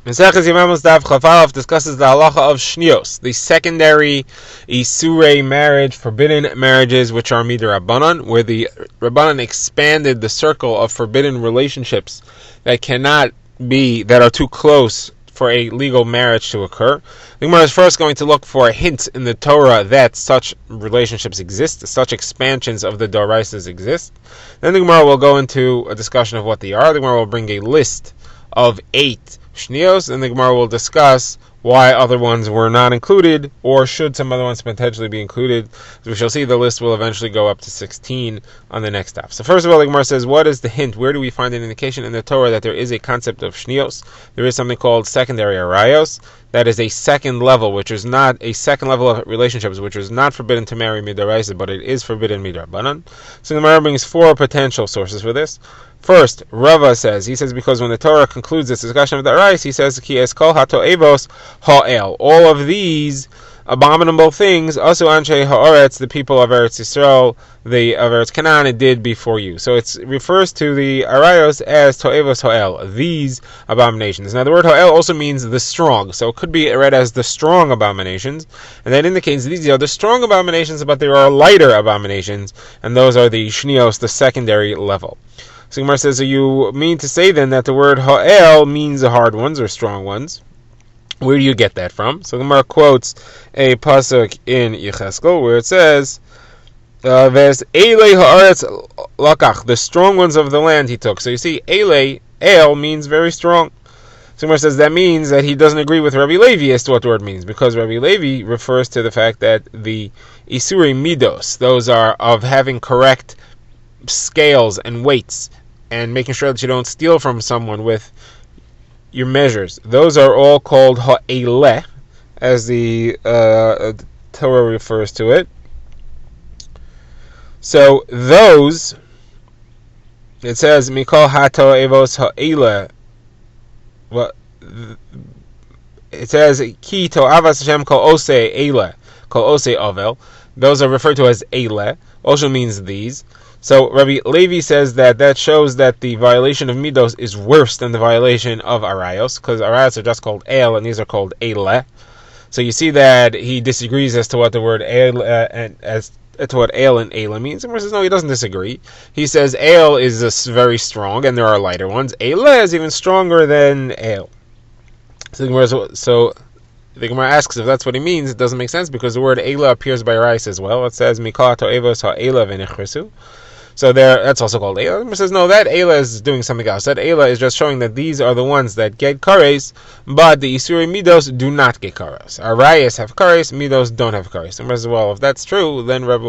Mesechus Yevamos Daf Chafalaf discusses the halacha of shnios, the secondary isurei marriage, forbidden marriages, which are midrabanan, where the Rabbanan expanded the circle of forbidden relationships that are too close for a legal marriage to occur. The Gemara is first going to look for a hint in the Torah that such relationships exist, such expansions of the Doraisas exist. Then the Gemara will go into a discussion of what they are. The Gemara will bring a list of 8 shnios, and the Gemara will discuss why other ones were not included, or should some other ones potentially be included. As we shall see, the list will eventually go up to 16 on the next step. So first of all, the Gemara says, what is the hint? Where do we find an indication in the Torah that there is a concept of shnios? There is something called secondary arayos. That is a second level, which is not a second level of relationships, which is not forbidden to marry midoraisa, but it is forbidden midrabanan. So the Gemara brings 4 potential sources for this. First, Rava says, because when the Torah concludes this discussion of the Arais, he says, Ki es kol hato'evos ha'el. All of these abominable things, also anshe ha'aretz, the people of Eretz Yisrael, of Eretz Canaan, did before you. So it refers to the Arayos as to'evos ha'el, these abominations. Now the word ha'el also means the strong, so it could be read as the strong abominations, and that indicates these are the strong abominations, but there are lighter abominations, and those are the shnios, the secondary level. So Gemara says, so you mean to say then that the word ha'el means the hard ones or strong ones? Where do you get that from? So Gemara quotes a pasuk in Yecheskel where it says, "Ves elei haaretz lakach," the strong ones of the land he took. So you see, elei, el means very strong. So Gemara says that means that he doesn't agree with Rabbi Levi as to what the word means, because Rabbi Levi refers to the fact that the isurei midos, those are of having correct scales and weights, and making sure that you don't steal from someone with your measures. Those are all called ha'eleh, as the Torah refers to it. So those, it says, Mikol ha'to'evos ha'eleh. Well, it says, Ki to'avas Hashem kol osei eleh, kol osei avel. Those are referred to as eleh. Also means these. So Rabbi Levi says that shows that the violation of midos is worse than the violation of arayos, because arayos are just called el and these are called eleh. So you see that he disagrees as to what the word el as to what el and ela means. And he says no, he doesn't disagree. He says el is very strong and there are lighter ones. Eleh is even stronger than el. So the Gemara asks if that's what he means. It doesn't make sense because the word ela appears by arayos as well. It says mikol to'evos ha'ela v'nechrisu. So that's also called Eila. It says, no, that Eila is doing something else. That Eila is just showing that these are the ones that get kares, but the Isurei Midos do not get kares. Arayas have kares, Midos don't have kares. And says, well, if that's true, then Rabbi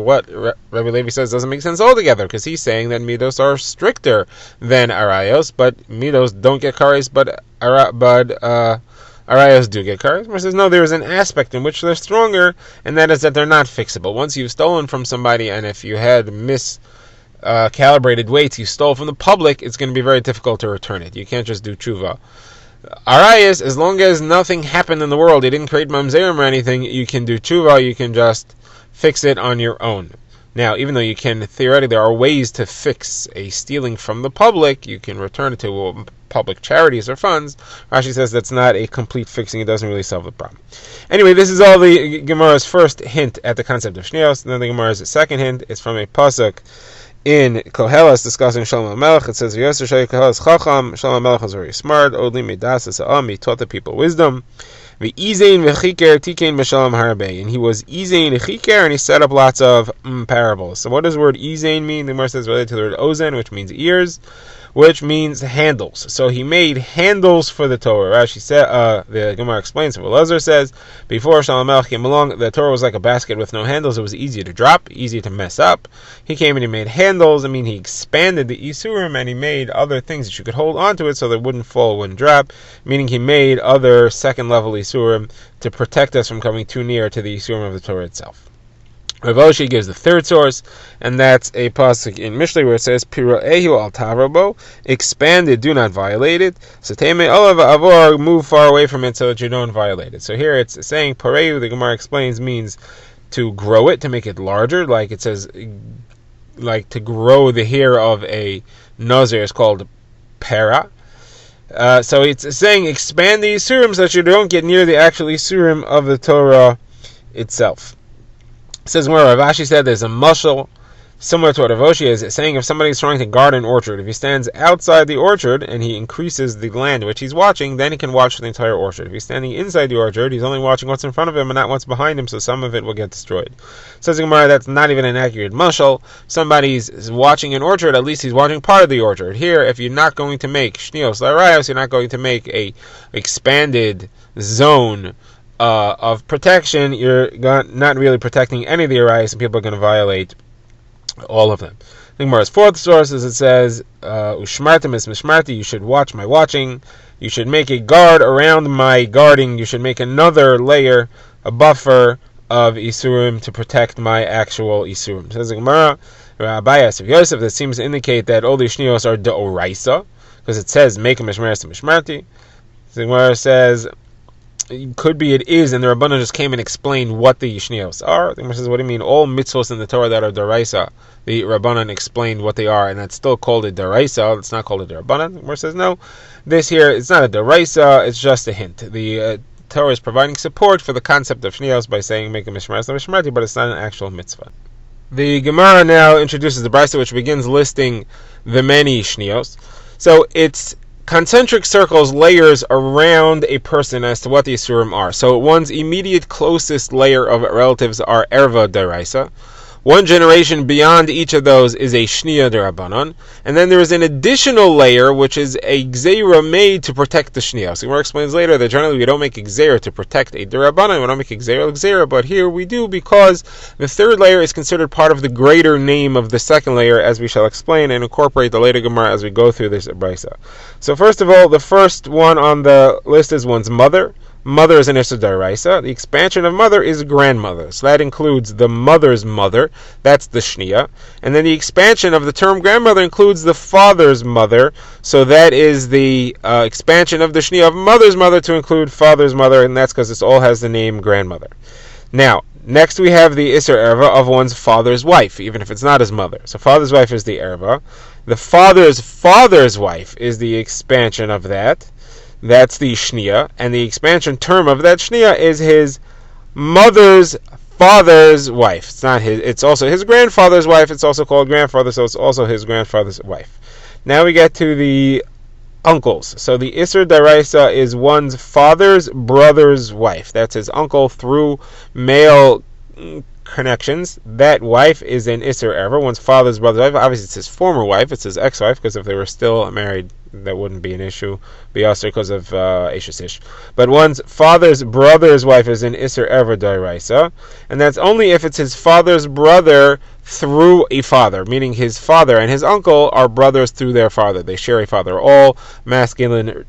Levi says doesn't make sense altogether, because he's saying that Midos are stricter than Arayos, but Midos don't get kares, but Arayos do get kares. He says, no, there is an aspect in which they're stronger, and that is that they're not fixable. Once you've stolen from somebody, and if you had calibrated weights you stole from the public, it's going to be very difficult to return it. You can't just do tshuva. Arayas, as long as nothing happened in the world, you didn't create mamzerim or anything, you can do tshuva, you can just fix it on your own. Now, even though you can, theoretically, there are ways to fix a stealing from the public, you can return it to public charities or funds. Rashi says that's not a complete fixing, it doesn't really solve the problem. Anyway, this is all the Gemara's first hint at the concept of shnios, and then the Gemara's second hint is from a pasuk in Koheles discussing Shalom HaMelech. It says, Yosef Shai Koheles Chacham, Shalom HaMelech was very smart, Odli Midas Esa'am, he taught the people wisdom. V'izein v'chiker tikein b'shalom harbei. And he was izein v'chiker, and he set up lots of parables. So what does the word izein mean? The Gemara says related to the word ozen, which means ears, which means handles. So he made handles for the Torah. Rashi said, the Gemara explains, what Elazar says, before Shalom HaMelech came along, the Torah was like a basket with no handles. It was easy to drop, easy to mess up. He came and he made handles. He expanded the Isurim, and he made other things that you could hold onto it so that it wouldn't fall, wouldn't drop, meaning he made other second level Isurim to protect us from coming too near to the Isurim of the Torah itself. Rav Oshi gives the third source, and that's a pasuk in Mishlei where it says, Piro'ehu al tarobo, expand it, do not violate it. Sateme olav avor, move far away from it so that you don't violate it. So here it's saying, Pareu, the Gemara explains, means to grow it, to make it larger, like it says, like to grow the hair of a nazir is called para. So it's saying expand the Isurim so that you don't get near the actual Isurim of the Torah itself. It says where Rav Ashi said there's a mashal similar to what Rav Oshi is saying. If somebody is trying to guard an orchard, if he stands outside the orchard and he increases the land which he's watching, then he can watch the entire orchard. If he's standing inside the orchard, he's only watching what's in front of him and not what's behind him, so some of it will get destroyed. Says Gemara, that's not even an accurate mashal. Somebody's watching an orchard, at least he's watching part of the orchard. Here, if you're not going to make shnios l'arayos, you're not going to make a expanded zone of protection, you're not really protecting any of the arayos, and people are going to violate all of them. The Gemara's fourth source is it says, Ushmartim is mishmarti, you should watch my watching, you should make a guard around my guarding, you should make another layer, a buffer of Isurim to protect my actual Isurim. Says the Gemara, Abayas of Yosef, that seems to indicate that all the Shnios are deoraisa, because it says, make a mishmaris to mishmarti. The Gemara says, could be it is, and the Rabbanan just came and explained what the Yishnios are. The Gemara says, what do you mean? All mitzvos in the Torah that are deraisa, the Rabbanan explained what they are, and that's still called a deraisa. It's not called a derabanan. The Gemara says, no, this here, it's not a deraisa, it's just a hint. The Torah is providing support for the concept of Shnios by saying, make a mishmaris and mishmarti, but it's not an actual mitzvah. The Gemara now introduces the Brisa, which begins listing the many Shnios. So it's concentric circles, layers around a person as to what the Isurim are. So one's immediate closest layer of relatives are Erva Deraisa. One generation beyond each of those is a Shniya Derabanan. And then there is an additional layer, which is a Gzeira made to protect the Shniya. So Gemara explains later that generally we don't make a Gzeira to protect a Derabanan, we don't make a Gzeira, but here we do because the third layer is considered part of the greater name of the second layer, as we shall explain and incorporate the later Gemara as we go through this Brisa. So first of all, the first one on the list is one's mother. Mother is an Issa Daraisa. The expansion of mother is grandmother. So that includes the mother's mother. That's the Shniya. And then the expansion of the term grandmother includes the father's mother. So that is the expansion of the Shniya of mother's mother to include father's mother. And that's because this all has the name grandmother. Now, next we have the Isser Erva of one's father's wife, even if it's not his mother. So father's wife is the Erva. The father's wife is the expansion of that. That's the Shniya, and the expansion term of that Shniya is his mother's father's wife. It's not his. It's also his grandfather's wife. It's also called grandfather, so it's also his grandfather's wife. Now we get to the uncles. So the Isser Daraisa is one's father's brother's wife. That's his uncle through male connections. That wife is an Isser Erva, one's father's brother's wife. Obviously it's his former wife, it's his ex-wife, because if they were still married, that wouldn't be an issue. Be also because of Eshes Ish. But one's father's brother's wife is an Isser Erva Daraisa, and that's only if it's his father's brother through a father, meaning his father and his uncle are brothers through their father. They share a father, all masculine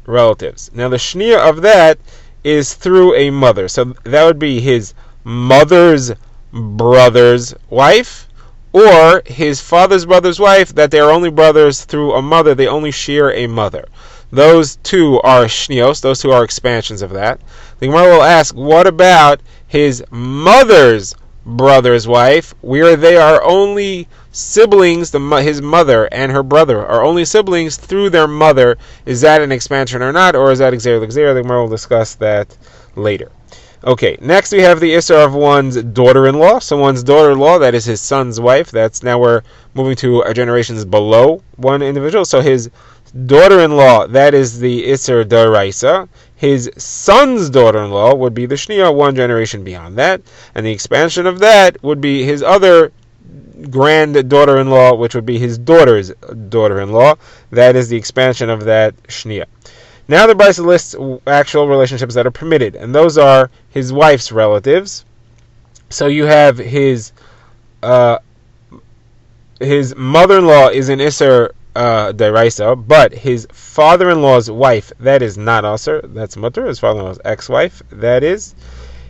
relatives. Now the Shniya of that is through a mother. So that would be his mother's brother's wife, or his father's brother's wife, that they are only brothers through a mother, they only share a mother. Those two are shnios, those two are expansions of that. The Gemara will ask, what about his mother's brother's wife, where they are only siblings, his mother and her brother are only siblings through their mother? Is that an expansion or not, or is that Xer L'Xer? The Gemara will discuss that later. Okay, next we have the Isser of one's daughter-in-law. So one's daughter-in-law, that is his son's wife. That's now we're moving to generations below one individual. So his daughter-in-law, that is the Isser Daraisa. His son's daughter-in-law would be the Shniya, one generation beyond that. And the expansion of that would be his other granddaughter-in-law, which would be his daughter's daughter-in-law. That is the expansion of that Shniya. Now the Brisa lists actual relationships that are permitted, and those are his wife's relatives. So you have his mother-in-law is an Isser Deraisa, but his father-in-law's wife, that is not Isser, that's Mutter. His father-in-law's ex-wife, that is.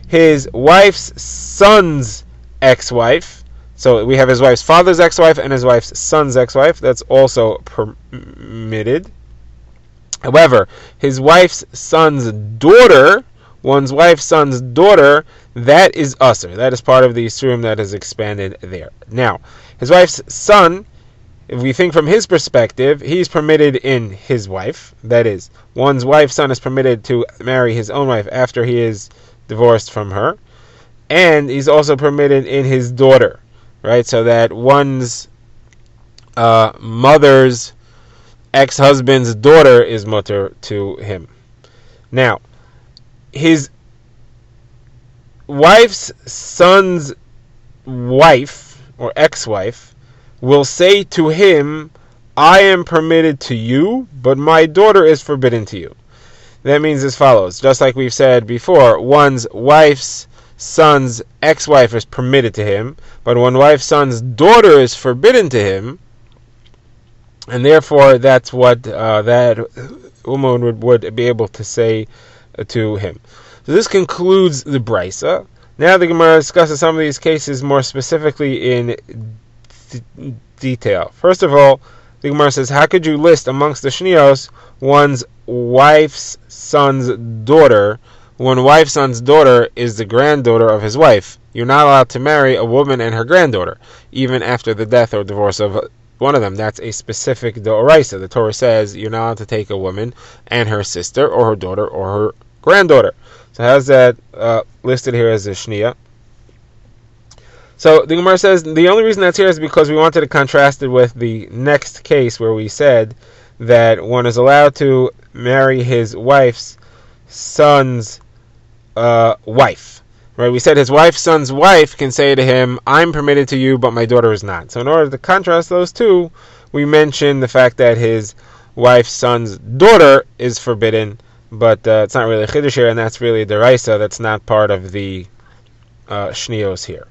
His wife's son's ex-wife, so we have his wife's father's ex-wife and his wife's son's ex-wife, that's also permitted. However, his wife's son's daughter, one's wife's son's daughter, that is usher. That is part of the Yisurim that is expanded there. Now, his wife's son, if we think from his perspective, he's permitted in his wife. That is, one's wife's son is permitted to marry his own wife after he is divorced from her. And he's also permitted in his daughter, right? So that one's mother's ex-husband's daughter is mutter to him. Now, his wife's son's wife, or ex-wife, will say to him, I am permitted to you, but my daughter is forbidden to you. That means as follows. Just like we've said before, one's wife's son's ex-wife is permitted to him, but one wife's son's daughter is forbidden to him, and therefore that's what that woman would be able to say to him. So this concludes the Brisa. Now the Gemara discusses some of these cases more specifically in detail. First of all, the Gemara says, how could you list amongst the Shnios one's wife's son's daughter? One wife's son's daughter is the granddaughter of his wife. You're not allowed to marry a woman and her granddaughter, even after the death or divorce of one of them. That's a specific D'oraisa. The Torah says you're not allowed to take a woman and her sister or her daughter or her granddaughter. So how's that listed here as a Shniya? So the Gemara says the only reason that's here is because we wanted to contrast it with the next case where we said that one is allowed to marry his wife's son's wife. Right? We said his wife's son's wife can say to him, I'm permitted to you, but my daughter is not. So in order to contrast those two, we mentioned the fact that his wife's son's daughter is forbidden, but it's not really a chiddush here, and that's really deraisa. That's not part of the shnios here.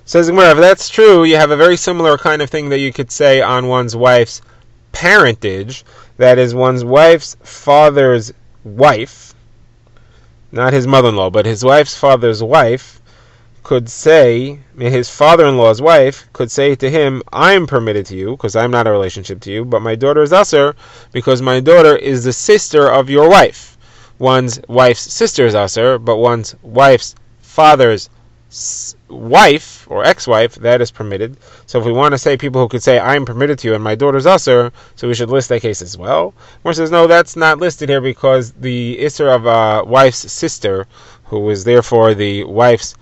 Says Gemara, if that's true, you have a very similar kind of thing that you could say on one's wife's parentage. That is, one's wife's father's wife, not his mother-in-law, but his wife's father's wife could say, his father-in-law's wife could say to him, I'm permitted to you, because I'm not a relationship to you, but my daughter is usher, because my daughter is the sister of your wife. One's wife's sister is usher, but one's wife's father's wife, or ex-wife, that is permitted. So if we want to say people who could say, I'm permitted to you, and my daughter's usher, so we should list that case as well. One says, no, that's not listed here, because the isser of a wife's sister, who is therefore the wife's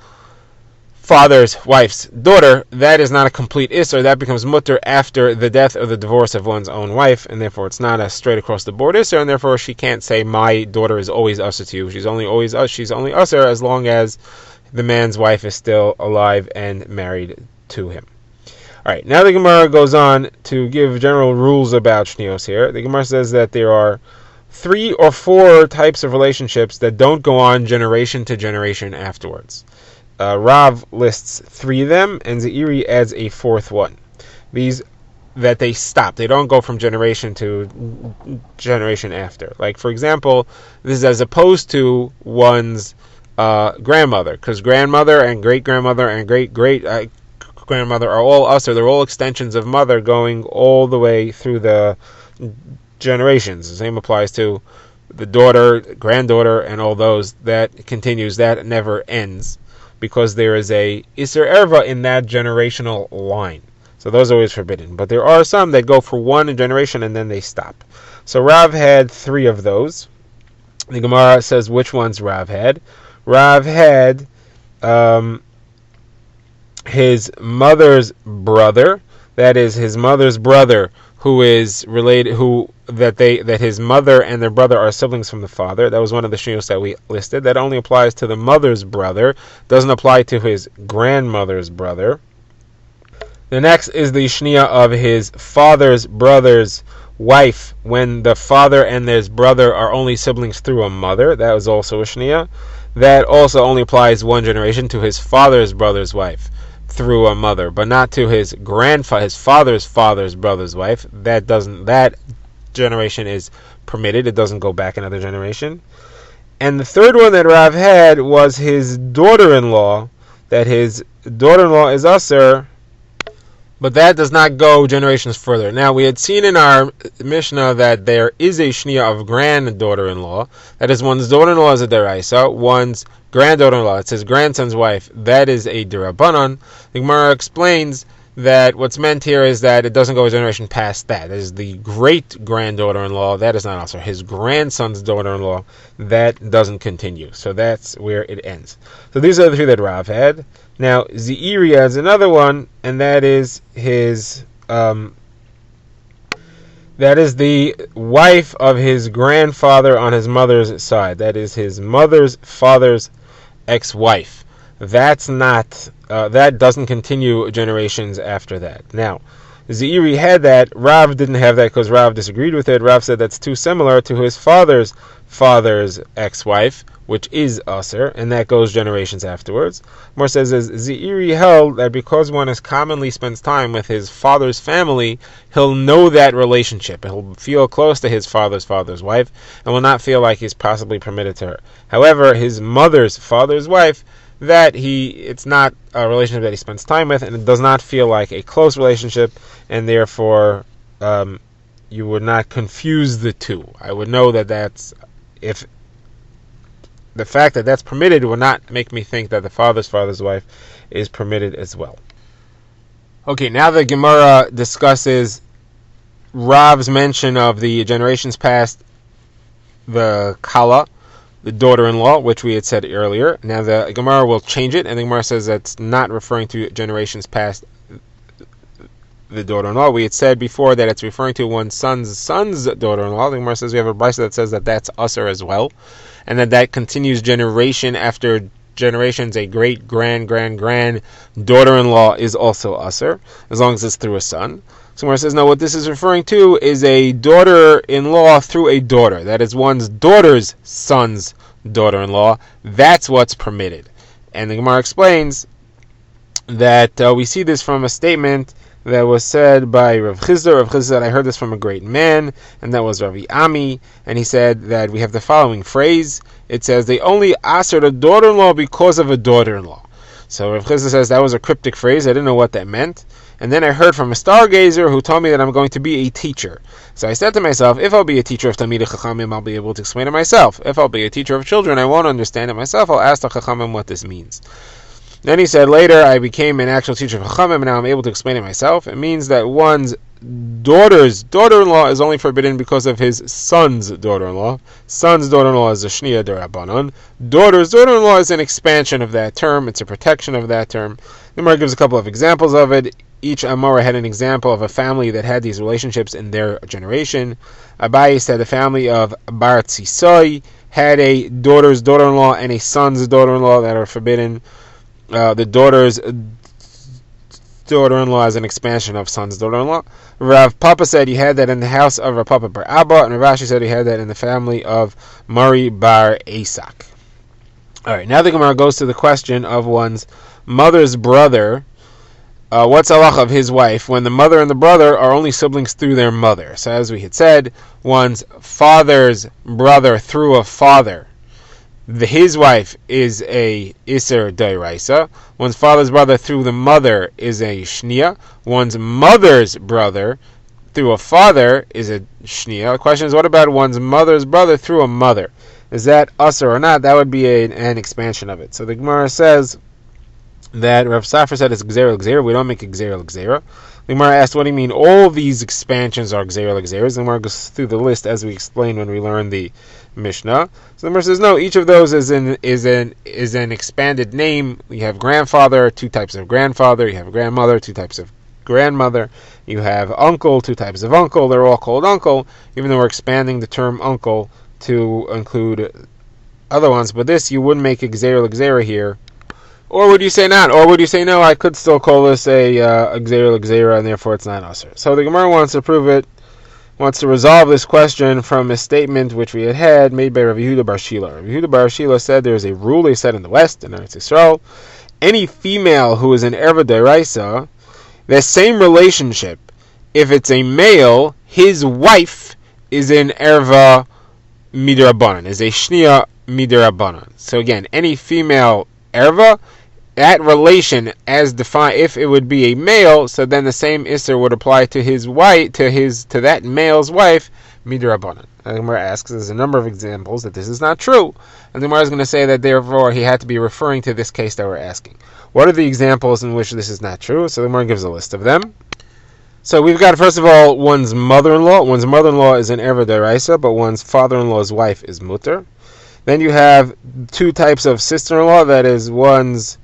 father's wife's daughter, that is not a complete isser. That becomes mutter after the death or the divorce of one's own wife, and therefore it's not a straight across the board isser, and therefore she can't say my daughter is always usher to you. She's only usher as long as the man's wife is still alive and married to him. Alright, now the Gemara goes on to give general rules about shnios here. The Gemara says that there are 3 or 4 types of relationships that don't go on generation to generation afterwards. Rav lists 3 of them, and Zeiri adds a 4th one. These that they stop. They don't go from generation to generation after. Like, for example, this is as opposed to one's grandmother, because grandmother and great-grandmother and great-great-grandmother are all usher. They're all extensions of mother going all the way through the generations. The same applies to the daughter, granddaughter, and all those. That continues. That never ends, because there is a Isser Erva in that generational line. So those are always forbidden. But there are some that go for one generation and then they stop. So Rav had 3 of those. The Gemara says which ones Rav had. Rav had his mother's brother, that is his mother's brother, who is related, that his mother and their brother are siblings from the father. That was one of the shnios that we listed. That only applies to the mother's brother, doesn't apply to his grandmother's brother. The next is the shnia of his father's brother's wife, when the father and his brother are only siblings through a mother. That was also a shnia. That also only applies one generation to his father's brother's wife through a mother, but not to his father's brother's wife. That generation is permitted. It doesn't go back another generation. And the third one that Rav had was his daughter-in-law, that his daughter-in-law is usher, but that does not go generations further. Now, we had seen in our Mishnah that there is a shnia of granddaughter-in-law. That is, one's daughter-in-law is a deraisa, one's granddaughter-in-law, it says grandson's wife, that is a derabanan. The Gemara explains that what's meant here is that it doesn't go a generation past that. That is the great-granddaughter-in-law, that is not also his grandson's daughter-in-law, that doesn't continue. So that's where it ends. So these are the three that Rav had. Now, Ze'iri has another one, and that is his... that is the wife of his grandfather on his mother's side. That is his mother's father's ex-wife. That's not... that doesn't continue generations after that. Now, Ze'iri had that. Rav didn't have that because Rav disagreed with it. Rav said that's too similar to his father's ex-wife, which is Aser, and that goes generations afterwards. More says, as Ze'iri held that because one commonly spends time with his father's family, he'll know that relationship. He'll feel close to his father's wife, and will not feel like he's possibly permitted to her. However, his mother's father's wife, it's not a relationship that he spends time with, and it does not feel like a close relationship, and therefore you would not confuse the two. I would know that if the fact that that's permitted would not make me think that the father's wife is permitted as well. Okay, now the Gemara discusses Rav's mention of the generations past, the Kala, the daughter-in-law, which we had said earlier. Now the Gemara will change it, and the Gemara says that's not referring to generations past the daughter-in-law. We had said before that it's referring to one's son's daughter-in-law. The Gemara says we have a brisa that says that that's Aser as well, and that continues generation after generations. A great-grand daughter-in-law is also Aser, as long as it's through a son. So Gemara says, no, what this is referring to is a daughter-in-law through a daughter. That is one's daughter's son's daughter-in-law. That's what's permitted. And the Gemara explains that we see this from a statement that was said by Rav Chizda. Rav Chizda said, I heard this from a great man, and that was Ravi Ami, and he said that we have the following phrase. It says, they only asked a daughter-in-law because of a daughter-in-law. So Rav Chizda says that was a cryptic phrase. I didn't know what that meant. And then I heard from a stargazer who told me that I'm going to be a teacher. So I said to myself, if I'll be a teacher of Talmidei Chachamim, I'll be able to explain it myself. If I'll be a teacher of children, I won't understand it myself. I'll ask the Chachamim what this means. Then he said, later I became an actual teacher of Chachamim, and now I'm able to explain it myself. It means that one's daughter's daughter-in-law is only forbidden because of his son's daughter-in-law. Son's daughter-in-law is a Shniya D'Rabbanan. Daughter's daughter-in-law is an expansion of that term. It's a protection of that term. The Gemara gives a couple of examples of it. Each Amora had an example of a family that had these relationships in their generation. Abaye said the family of Bar Tzisoi had a daughter's daughter-in-law and a son's daughter-in-law that are forbidden. The daughter's daughter-in-law is an expansion of son's daughter-in-law. Rav Papa said he had that in the house of Rav Papa Bar Abba, and Rav Ashi said he had that in the family of Mari Bar Esak. Alright, now the Gemara goes to the question of one's mother's brother. What's halacha of his wife when the mother and the brother are only siblings through their mother? So as we had said, one's father's brother through a father, his wife is a Iser Dairaisa. One's father's brother through the mother is a Shniya. One's mother's brother through a father is a Shniya. The question is, what about one's mother's brother through a mother? Is that Aser or not? That would be an expansion of it. So the Gemara says that Rav Safra said it's Gzeira L'Gzeira. We don't make it Gzeira L'Gzeira. The Gemara asked, what do you mean all these expansions are Gzeira L'Gzeira? The Gemara goes through the list as we explained when we learned the Mishnah. So the Gemara says, no, each of those is an expanded name. You have grandfather, two types of grandfather. You have grandmother, two types of grandmother. You have uncle, two types of uncle. They're all called uncle, even though we're expanding the term uncle to include other ones. But this, you wouldn't make it Gzeira L'Gzeira here. Or would you say not? Or would you say, no, I could still call this a Gzeira L'Gzeira, and therefore it's not Aser. So the Gemara wants to prove it, wants to resolve this question from a statement which we had made by Rav Yehuda Bar Shila. Rav Yehuda Bar Shila said there is a rule, they said in the West, in Eretz Yisrael, any female who is an Erva D'Oraisa, the same relationship, if it's a male, his wife is an Erva Midrabanan, is a Shniya Midrabanan. So again, any female Erva, that relation as defined, if it would be a male, so then the same Isser would apply to his wife, to that male's wife, midrabanan. The Gemara asks, there's a number of examples that this is not true, and the Gemara is going to say that therefore he had to be referring to this case that we're asking. What are the examples in which this is not true? So the Gemara gives a list of them. So we've got, first of all, one's mother-in-law. One's mother-in-law is an erva d'oraisa, but one's father-in-law's wife is mutter. Then you have two types of sister-in-law, that is one's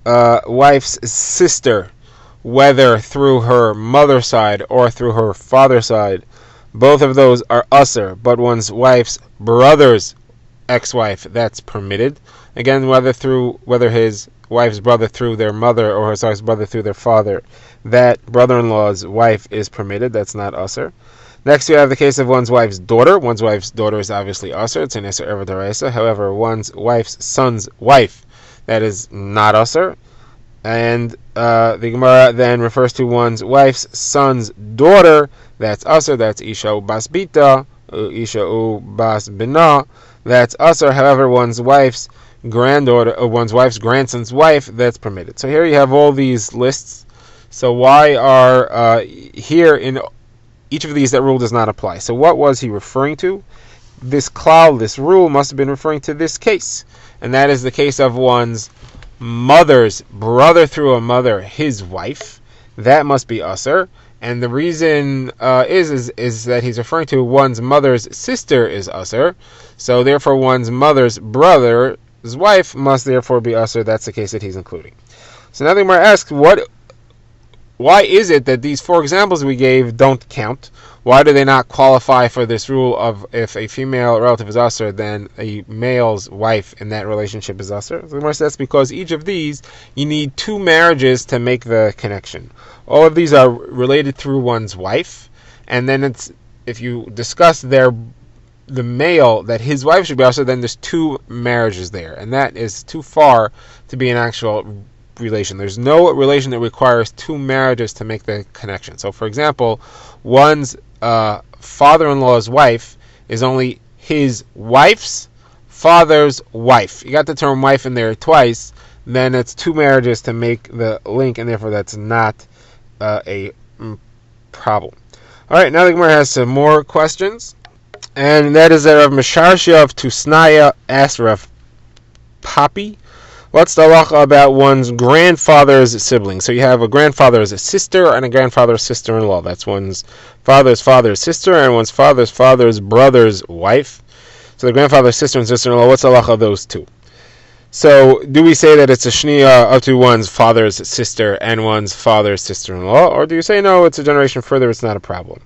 wife's sister, whether through her mother's side or through her father's side. Both of those are usher, but one's wife's brother's ex-wife, that's permitted. Again, whether his wife's brother through their mother or his wife's brother through their father, that brother-in-law's wife is permitted. That's not usher. Next, you have the case of one's wife's daughter. One's wife's daughter is obviously usher. It's an iser erva d'oraisa. However, one's wife's son's wife, that is not usher. And the Gemara then refers to one's wife's son's daughter. That's usher. That's isha u bas bita, isha u bas bina. That's usher. However, one's wife's granddaughter, or one's wife's grandson's wife, that's permitted. So here you have all these lists. So why are here in each of these that rule does not apply? So what was he referring to? This klal, this rule, must have been referring to this case, and that is the case of one's mother's brother through a mother, his wife. That must be usher. And the reason is that he's referring to one's mother's sister is usher. So therefore, one's mother's brother's wife must therefore be usher. That's the case that he's including. So now the Gemara asks, why is it that these four examples we gave don't count? Why do they not qualify for this rule of if a female relative is usher, then a male's wife in that relationship is usher? So the Gemara says that's because each of these, you need two marriages to make the connection. All of these are related through one's wife, and then if you discuss the male that his wife should be usher, then there's two marriages there, and that is too far to be an actual relation. There's no relation that requires two marriages to make the connection. So, for example, one's father-in-law's wife is only his wife's father's wife. You got the term wife in there twice, then it's two marriages to make the link, and therefore that's not a problem. All right, now the Gemara has some more questions, and that is that Rav Misharshav to Snaya asked Rav Papi, what's the halacha about one's grandfather's sibling? So you have a grandfather's sister and a grandfather's sister-in-law. That's one's father's sister and one's father's brother's wife. So the grandfather's sister and sister-in-law, what's the halacha of those two? So do we say that it's a shniya up to one's father's sister and one's father's sister-in-law? Or do you say, no, it's a generation further, it's not a problem?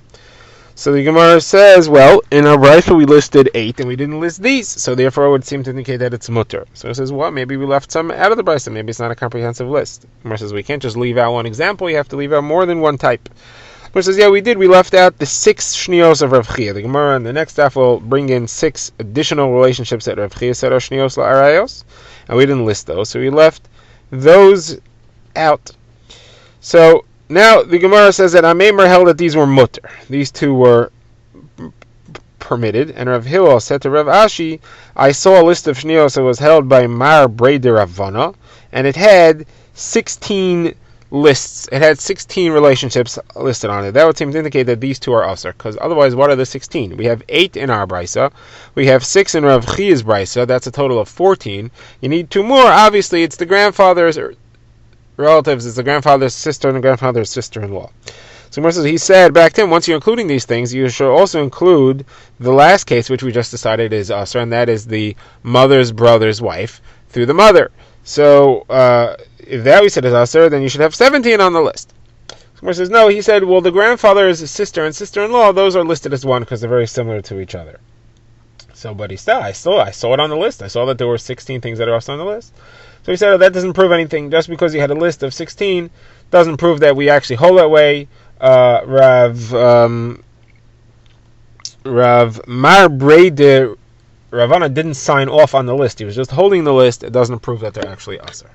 So the Gemara says, well, in our brayso we listed 8 and we didn't list these, so therefore it would seem to indicate that it's mutter. So it says, well, maybe we left some out of the brayso, maybe it's not a comprehensive list. The Gemara says, we can't just leave out one example, you have to leave out more than one type. The Gemara says, yeah, we did, we left out the 6 shnios of Rav Chia. The Gemara in the next daf will bring in 6 additional relationships that Rav Chia said are shnios la'arayos, and we didn't list those, so we left those out. So now the Gemara says that Ameimer held that these were mutter. These two were permitted. And Rav Hillel said to Rav Ashi, I saw a list of shnios that was held by Mar Breder Ravana, and it had 16 lists. It had 16 relationships listed on it. That would seem to indicate that these two are usher, because otherwise, what are the 16? We have 8 in our brisa. We have 6 in Rav Chia's brisa. That's a total of 14. You need 2 more. Obviously, it's the grandfather's relatives, it's the grandfather's sister and the grandfather's sister-in-law. So Gemara says, he said back then, once you're including these things, you should also include the last case, which we just decided is usher, and that is the mother's brother's wife through the mother. So if that we said is usher, then you should have 17 on the list. So Gemara says, no, he said, well, the grandfather's sister and sister-in-law, those are listed as one because they're very similar to each other. So, but I saw it on the list. I saw that there were 16 things that are usher on the list. So he said, that doesn't prove anything. Just because you had a list of 16 doesn't prove that we actually hold that way. Rav Mar Breder Ravana didn't sign off on the list. He was just holding the list. It doesn't prove that they're actually usher.